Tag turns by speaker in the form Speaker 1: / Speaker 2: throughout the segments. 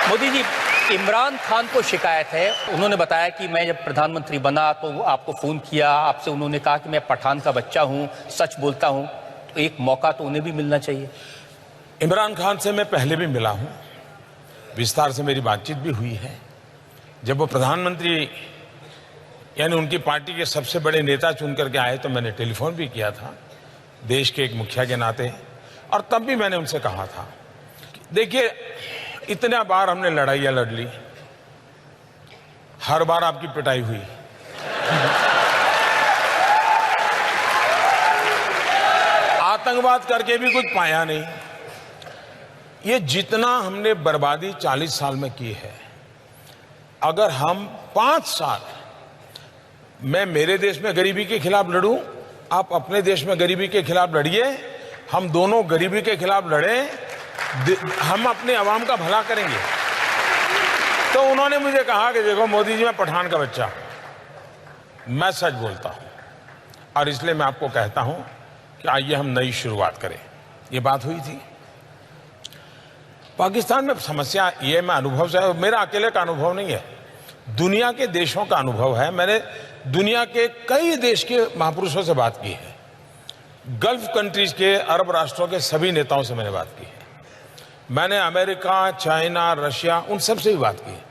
Speaker 1: मोदी जी, इमरान खान को शिकायत है। उन्होंने बताया कि मैं जब प्रधानमंत्री बना तो आपको फोन किया, आपसे उन्होंने कहा कि मैं पठान का बच्चा हूं, सच बोलता हूं, तो एक मौका तो उन्हें भी मिलना चाहिए।
Speaker 2: इमरान खान से मैं पहले भी मिला हूं, विस्तार से मेरी बातचीत भी हुई है। जब वो प्रधानमंत्री यानी उनकी पार्टी के सबसे बड़े नेता चुन करके आए तो मैंने टेलीफोन भी किया था, देश के एक मुखिया के नाते, और तब भी मैंने उनसे कहा था, देखिए इतना बार हमने लड़ाइयां लड़ ली, हर बार आपकी पिटाई हुई। आतंकवाद करके भी कुछ पाया नहीं। ये जितना हमने बर्बादी 40 साल में की है, अगर हम 5 साल मैं मेरे देश में गरीबी के खिलाफ लड़ूं, आप अपने देश में गरीबी के खिलाफ लड़िए, हम दोनों गरीबी के खिलाफ लड़ें, हम अपने अवाम का भला करेंगे। तो उन्होंने मुझे कहा कि देखो मोदी जी, मैं पठान का बच्चा, मैं सच बोलता हूं, और इसलिए मैं आपको कहता हूं कि आइए हम नई शुरुआत करें। ये बात हुई थी। पाकिस्तान में समस्या ये मैं अनुभव से, मेरा अकेले का अनुभव नहीं है, दुनिया के देशों का अनुभव है। मैंने दुनिया के कई देश के महापुरुषों से बात की है, गल्फ कंट्रीज के, अरब राष्ट्रों के सभी नेताओं से मैंने बात की है, मैंने अमेरिका, चाइना, रशिया, उन सब से भी बात की है।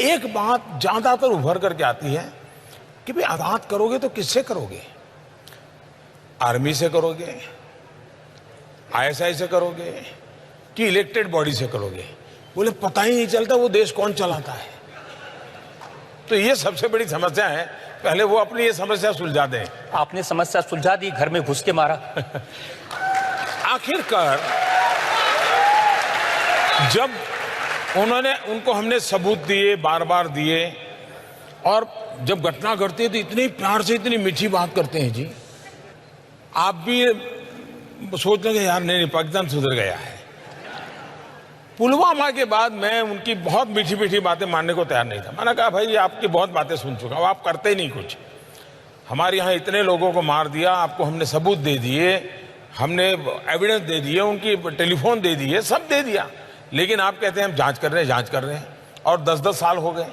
Speaker 2: एक बात ज्यादातर उभर करके आती है कि भाई आज़ाद करोगे तो किससे करोगे? आर्मी से करोगे, आईएसआई से करोगे, कि इलेक्टेड बॉडी से करोगे? बोले पता ही नहीं चलता वो देश कौन चलाता है। तो ये सबसे बड़ी समस्या है, पहले वो अपनी ये समस्या सुलझा दें।
Speaker 1: आपने समस्या सुलझा दी, घर में घुस के मारा।
Speaker 2: आखिरकार जब उनको हमने सबूत दिए, बार बार दिए, और जब घटना घटती है तो इतनी प्यार से, इतनी मीठी बात करते हैं जी, आप भी सोच लेंगे यार नहीं पाकिस्तान सुधर गया है। पुलवामा के बाद मैं उनकी बहुत मीठी मीठी बातें मानने को तैयार नहीं था। मैंने कहा भाई आपकी बहुत बातें सुन चुका हूं, आप करते ही नहीं कुछ। हमारे यहाँ इतने लोगों को मार दिया, आपको हमने सबूत दे दिए, हमने एविडेंस दे दिए, उनकी टेलीफोन दे दिए, सब दे दिया, लेकिन आप कहते हैं हम जांच कर रहे हैं, और 10-10 साल हो गए।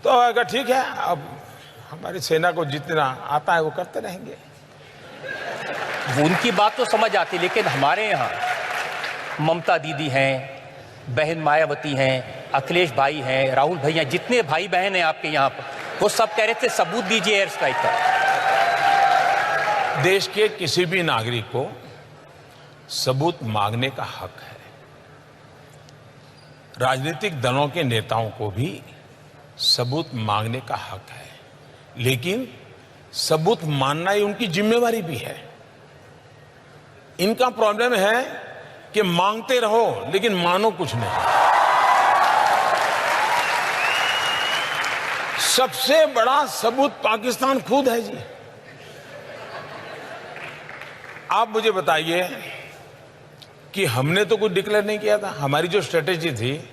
Speaker 2: तो अगर ठीक है, अब हमारी सेना को जितना आता है वो करते रहेंगे।
Speaker 1: उनकी बात तो समझ आती, लेकिन हमारे यहाँ ममता दीदी हैं, बहन मायावती हैं, अखिलेश भाई हैं, राहुल भैया, जितने भाई बहन हैं आपके यहाँ पर, वो सब कह रहे थे सबूत दीजिए एयर स्ट्राइक का।
Speaker 2: देश के किसी भी नागरिक को सबूत मांगने का हक है। राजनीतिक दलों के नेताओं को भी सबूत मांगने का हक है, लेकिन सबूत मानना ही उनकी जिम्मेवारी भी है। इनका प्रॉब्लम है कि मांगते रहो लेकिन मानो कुछ नहीं। सबसे बड़ा सबूत पाकिस्तान खुद है जी। आप मुझे बताइए कि हमने तो कुछ डिक्लेयर नहीं किया था। हमारी जो स्ट्रेटेजी थी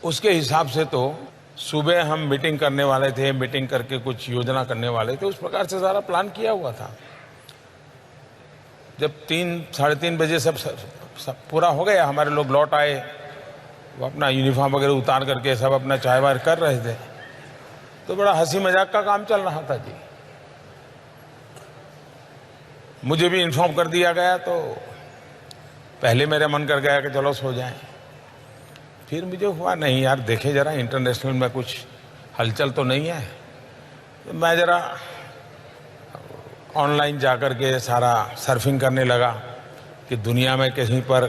Speaker 2: उसके हिसाब से तो सुबह हम मीटिंग करने वाले थे, मीटिंग करके कुछ योजना करने वाले थे, उस प्रकार से सारा प्लान किया हुआ था। जब 3-3:30 बजे सब पूरा हो गया, हमारे लोग लौट आए, वो अपना यूनिफॉर्म वगैरह उतार करके सब अपना चाय वाय कर रहे थे, तो बड़ा हंसी मजाक का काम चल रहा था जी। मुझे भी इन्फॉर्म कर दिया गया, तो पहले मेरा मन कर गया कि चलो सो जाएं। फिर मुझे हुआ नहीं यार, देखे जरा इंटरनेशनल में कुछ हलचल तो नहीं है। तो मैं जरा ऑनलाइन जाकर के सारा सर्फिंग करने लगा कि दुनिया में कहीं पर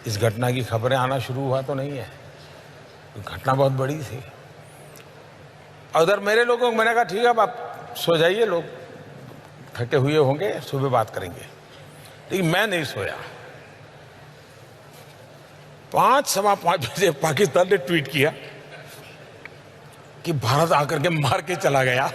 Speaker 2: इस घटना की खबरें आना शुरू हुआ तो नहीं है। घटना बहुत बड़ी थी। उधर मेरे लोगों को मैंने कहा ठीक है अब आप सो जाइए, लोग थके हुए होंगे, सुबह बात करेंगे। लेकिन मैं नहीं सोया। 5-5:15 बजे पाकिस्तान ने ट्वीट किया कि भारत आकर के मार के चला गया।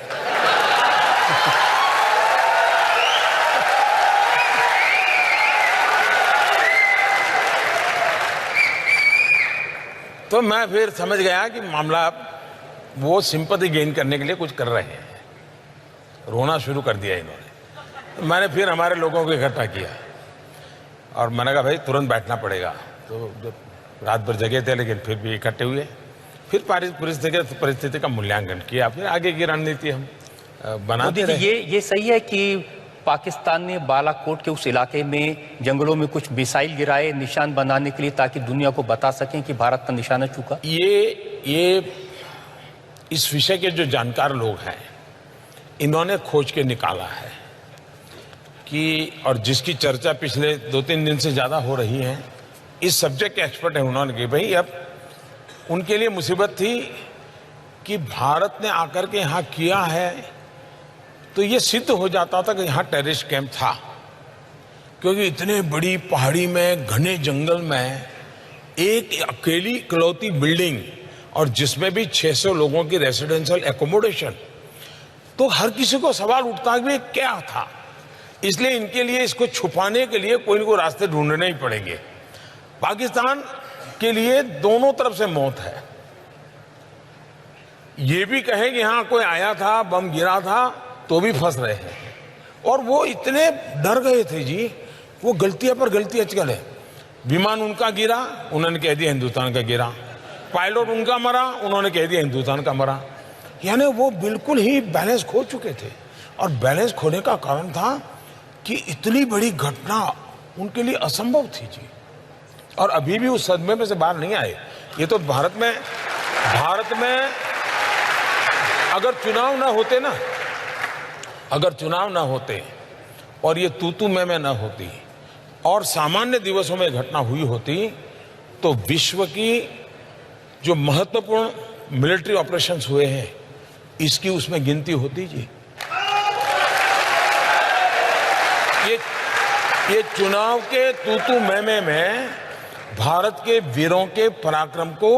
Speaker 2: तो मैं फिर समझ गया कि मामला वो सिंपैथी गेन करने के लिए कुछ कर रहे हैं। रोना शुरू कर दिया इन्होंने। तो मैंने फिर हमारे लोगों को इकट्ठा किया और मैंने कहा भाई तुरंत बैठना पड़ेगा। तो जब रात भर जगे थे लेकिन फिर भी इकट्ठे हुए फिर परिस्थिति का मूल्यांकन किया, फिर आगे की रणनीति हम बनाते
Speaker 1: मोदी जी,
Speaker 2: रहे।
Speaker 1: ये सही है कि पाकिस्तान ने बालाकोट के उस इलाके में जंगलों में कुछ मिसाइल गिराए निशान बनाने के लिए, ताकि दुनिया को बता सकें कि भारत का निशाना चूका?
Speaker 2: ये इस विषय के जो जानकार लोग हैं, इन्होंने खोज के निकाला है कि, और जिसकी चर्चा पिछले 2-3 दिन से ज्यादा हो रही है, इस सब्जेक्ट के एक्सपर्ट हैं, उन्होंने कहा भाई अब उनके लिए मुसीबत थी कि भारत ने आकर के यहां किया है तो ये सिद्ध हो जाता था कि यहां टेररिस्ट कैंप था, क्योंकि इतने बड़ी पहाड़ी में घने जंगल में एक अकेली इकलौती बिल्डिंग और जिसमें भी 600 लोगों की रेसिडेंशियल एकोमोडेशन, तो हर किसी को सवाल उठता है कि क्या था। इसलिए इनके लिए इसको छुपाने के लिए कोई न कोई रास्ते ढूंढने ही पड़ेंगे। पाकिस्तान के लिए दोनों तरफ से मौत है। ये भी कहे कि यहां कोई आया था, बम गिरा था, तो भी फंस रहे हैं। और वो इतने डर गए थे जी, वो गलतियां पर गलतियां चले। विमान उनका गिरा, उन्होंने कह दिया हिंदुस्तान का गिरा। पायलट उनका मरा, उन्होंने कह दिया हिंदुस्तान का मरा। यानी वो बिल्कुल ही बैलेंस खो चुके थे। और बैलेंस खोने का कारण था कि इतनी बड़ी घटना उनके लिए असंभव थी जी। और अभी भी उस सदमे में से बाहर नहीं आए। ये तो भारत में अगर चुनाव ना होते और ये तू मैं ना होती और सामान्य दिवसों में घटना हुई होती, तो विश्व की जो महत्वपूर्ण मिलिट्री ऑपरेशंस हुए हैं, इसकी उसमें गिनती होती जी। ये चुनाव के तू मैं में भारत के वीरों के पराक्रम को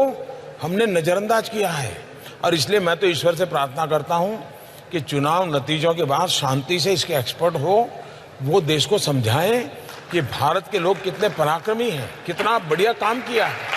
Speaker 2: हमने नजरअंदाज किया है। और इसलिए मैं तो ईश्वर से प्रार्थना करता हूं कि चुनाव नतीजों के बाद शांति से इसके एक्सपर्ट हो, वो देश को समझाएं कि भारत के लोग कितने पराक्रमी हैं, कितना बढ़िया काम किया है।